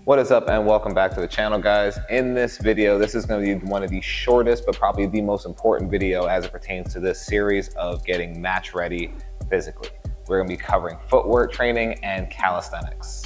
What is up and welcome back to the channel, guys. In this video, this is going to be one of the shortest but probably the most important video as it pertains to this series of getting match ready physically. We're going to be covering footwork training and calisthenics.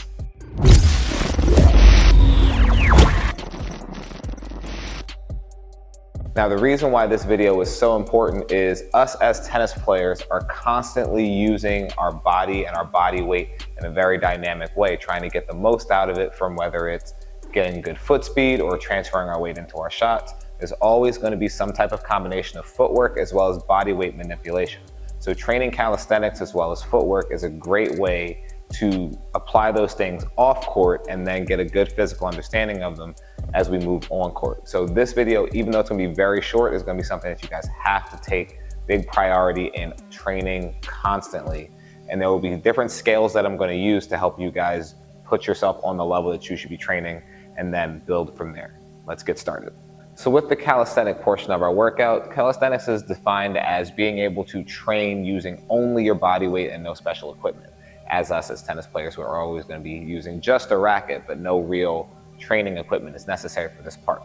Now, the reason why this video is so important is us as tennis players are constantly using our body and our body weight in a very dynamic way, trying to get the most out of it from whether it's getting good foot speed or transferring our weight into our shots. There's always going to be some type of combination of footwork as well as body weight manipulation. So training calisthenics as well as footwork is a great way to apply those things off court and then get a good physical understanding of them as we move on court. So this video, even though it's gonna be very short, is gonna be something that you guys have to take big priority in training constantly. And there will be different scales that I'm gonna use to help you guys put yourself on the level that you should be training and then build from there. Let's get started. So with the calisthenic portion of our workout, calisthenics is defined as being able to train using only your body weight and no special equipment. As us as tennis players, we're always going to be using just a racket, but no real training equipment is necessary for this part.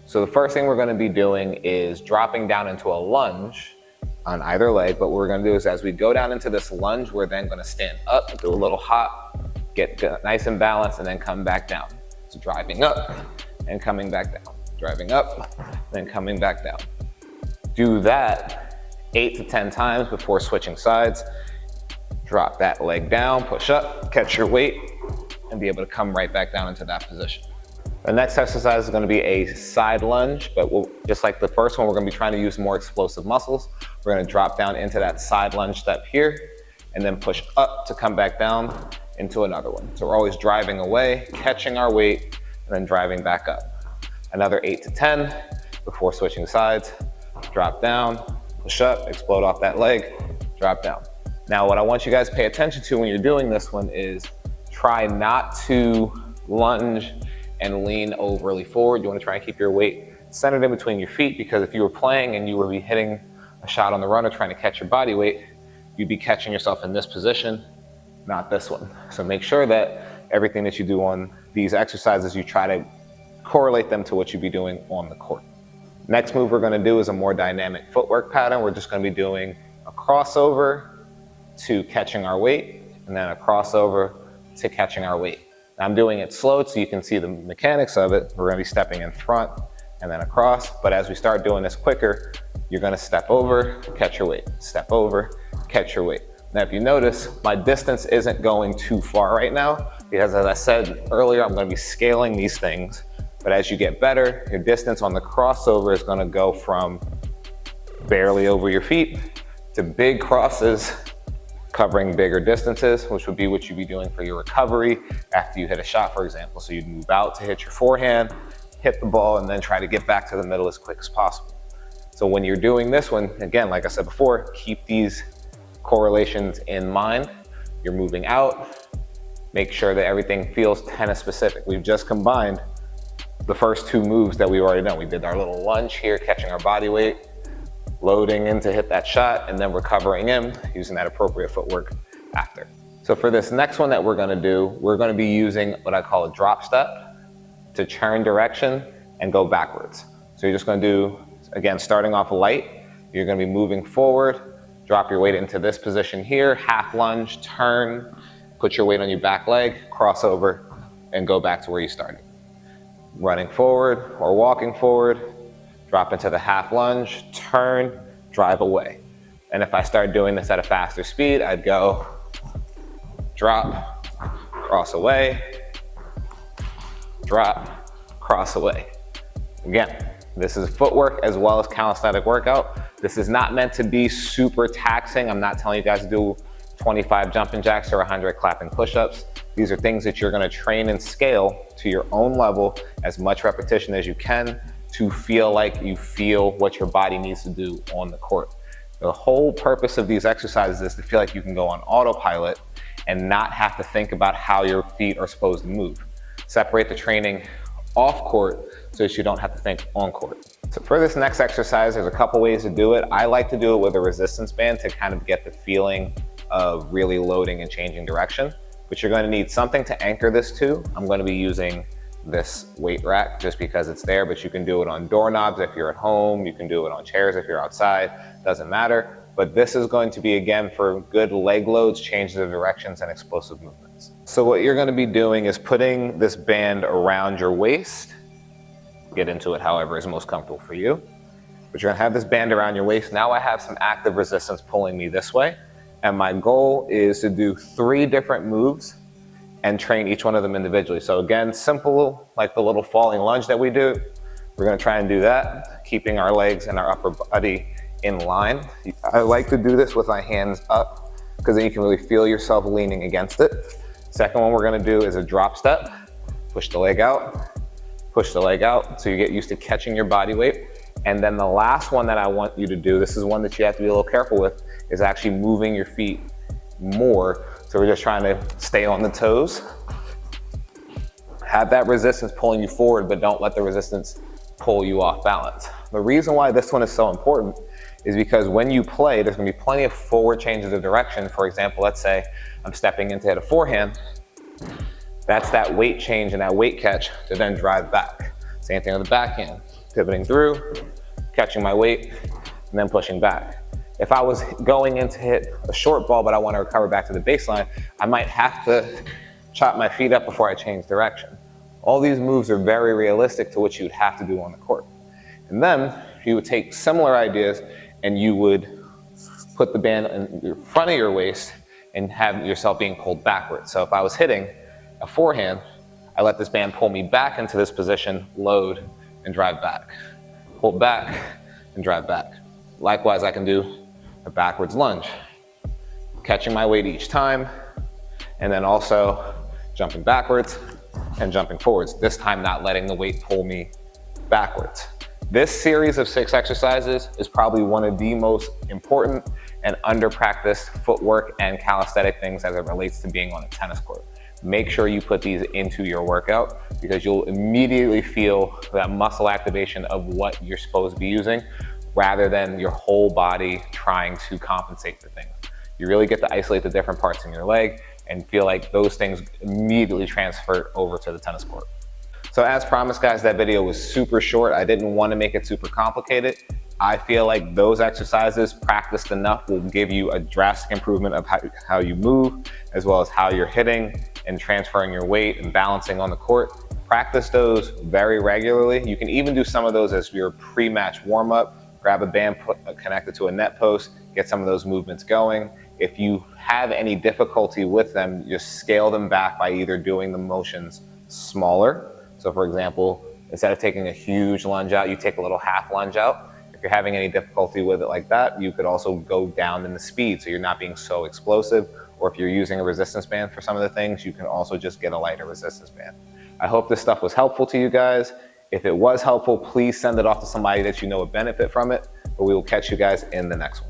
So the first thing we're going to be doing is dropping down into a lunge on either leg. But what we're going to do is as we go down into this lunge, we're then going to stand up, do a little hop, get nice and balanced, and then come back down. So driving up and coming back down, driving up, then coming back down. Do that 8 to 10 times before switching sides. Drop that leg down, push up, catch your weight, and be able to come right back down into that position. The next exercise is going to be a side lunge, but just like the first one, we're going to be trying to use more explosive muscles. We're going to drop down into that side lunge step here, and then push up to come back down into another one. So we're always driving away, catching our weight, and then driving back up. Another 8 to 10 before switching sides. Drop down, push up, explode off that leg, drop down. Now, what I want you guys to pay attention to when you're doing this one is try not to lunge and lean overly forward. You want to try and keep your weight centered in between your feet, because if you were playing and you were hitting a shot on the run or trying to catch your body weight, you'd be catching yourself in this position, not this one. So make sure that everything that you do on these exercises, you try to correlate them to what you'd be doing on the court. Next move we're going to do is a more dynamic footwork pattern. We're just going to be doing a crossover to catching our weight, and then a crossover to catching our weight. Now I'm doing it slow so you can see the mechanics of it. We're gonna be stepping in front and then across, but as we start doing this quicker, you're gonna step over, catch your weight, step over, catch your weight. Now if you notice, my distance isn't going too far right now, because as I said earlier, I'm gonna be scaling these things, but as you get better, your distance on the crossover is gonna go from barely over your feet to big crosses, covering bigger distances, which would be what you'd be doing for your recovery after you hit a shot, for example. So you'd move out to hit your forehand, hit the ball, and then try to get back to the middle as quick as possible. So when you're doing this one, again, like I said before, keep these correlations in mind. You're moving out, make sure that everything feels tennis specific. We've just combined the first two moves that we've already done. We did our little lunge here, catching our body weight, loading in to hit that shot, and then recovering in using that appropriate footwork after. So for this next one that we're gonna do, we're gonna be using what I call a drop step to turn direction and go backwards. So you're just gonna do, again, starting off light, you're gonna be moving forward, drop your weight into this position here, half lunge, turn, put your weight on your back leg, cross over, and go back to where you started. Running forward or walking forward, drop into the half lunge, turn, drive away. And if I start doing this at a faster speed, I'd go drop, cross away, drop, cross away. Again, this is footwork as well as calisthenic workout. This is not meant to be super taxing. I'm not telling you guys to do 25 jumping jacks or 100 clapping push-ups. These are things that you're gonna train and scale to your own level, as much repetition as you can, to feel like you feel what your body needs to do on the court. The whole purpose of these exercises is to feel like you can go on autopilot and not have to think about how your feet are supposed to move. Separate the training off court so that you don't have to think on court. So for this next exercise, there's a couple ways to do it. I like to do it with a resistance band to kind of get the feeling of really loading and changing direction. but you're going to need something to anchor this to. I'm going to be using this weight rack just because it's there, but you can do it on doorknobs if you're at home. You can do it on chairs if you're outside, doesn't matter. But this is going to be, again, for good leg loads, changes of directions, and explosive movements. So what you're going to be doing is putting this band around your waist. Get into it however is most comfortable for you. But you're going to have this band around your waist. Now I have some active resistance pulling me this way. And my goal is to do 3 different moves and train each one of them individually. So again, simple, like the little falling lunge that we do. We're gonna try and do that, keeping our legs and our upper body in line. I like to do this with my hands up because then you can really feel yourself leaning against it. Second one we're gonna do is a drop step. Push the leg out, push the leg out. So you get used to catching your body weight. And then the last one that I want you to do, this is one that you have to be a little careful with, is actually moving your feet more. So we're just trying to stay on the toes. Have that resistance pulling you forward, but don't let the resistance pull you off balance. The reason why this one is so important is because when you play, there's gonna be plenty of forward changes of direction. For example, let's say I'm stepping in to hit a forehand. That's that weight change and that weight catch to then drive back. Same thing on the backhand. Pivoting through, catching my weight, and then pushing back. If I was going in to hit a short ball, but I want to recover back to the baseline, I might have to chop my feet up before I change direction. All these moves are very realistic to what you would have to do on the court. And then you would take similar ideas and you would put the band in front of your waist and have yourself being pulled backwards. So if I was hitting a forehand, I let this band pull me back into this position, load, and drive back. Pull back and drive back. Likewise, I can do a backwards lunge, catching my weight each time, and then also jumping backwards and jumping forwards, this time not letting the weight pull me backwards. This series of 6 exercises is probably one of the most important and under-practiced footwork and calisthenic things as it relates to being on a tennis court. Make sure you put these into your workout because you'll immediately feel that muscle activation of what you're supposed to be using rather than your whole body trying to compensate for things. You really get to isolate the different parts in your leg and feel like those things immediately transfer over to the tennis court. So as promised, guys, that video was super short. I didn't want to make it super complicated. I feel like those exercises practiced enough will give you a drastic improvement of how you move, as well as how you're hitting and transferring your weight and balancing on the court. Practice those very regularly. You can even do some of those as your pre-match warm-up. Grab a band connected to a net post, get some of those movements going. If you have any difficulty with them, just scale them back by either doing the motions smaller. So for example, instead of taking a huge lunge out, you take a little half lunge out. If you're having any difficulty with it like that, you could also go down in the speed so you're not being so explosive. Or if you're using a resistance band for some of the things, you can also just get a lighter resistance band. I hope this stuff was helpful to you guys. If it was helpful, please send it off to somebody that you know would benefit from it. But we will catch you guys in the next one.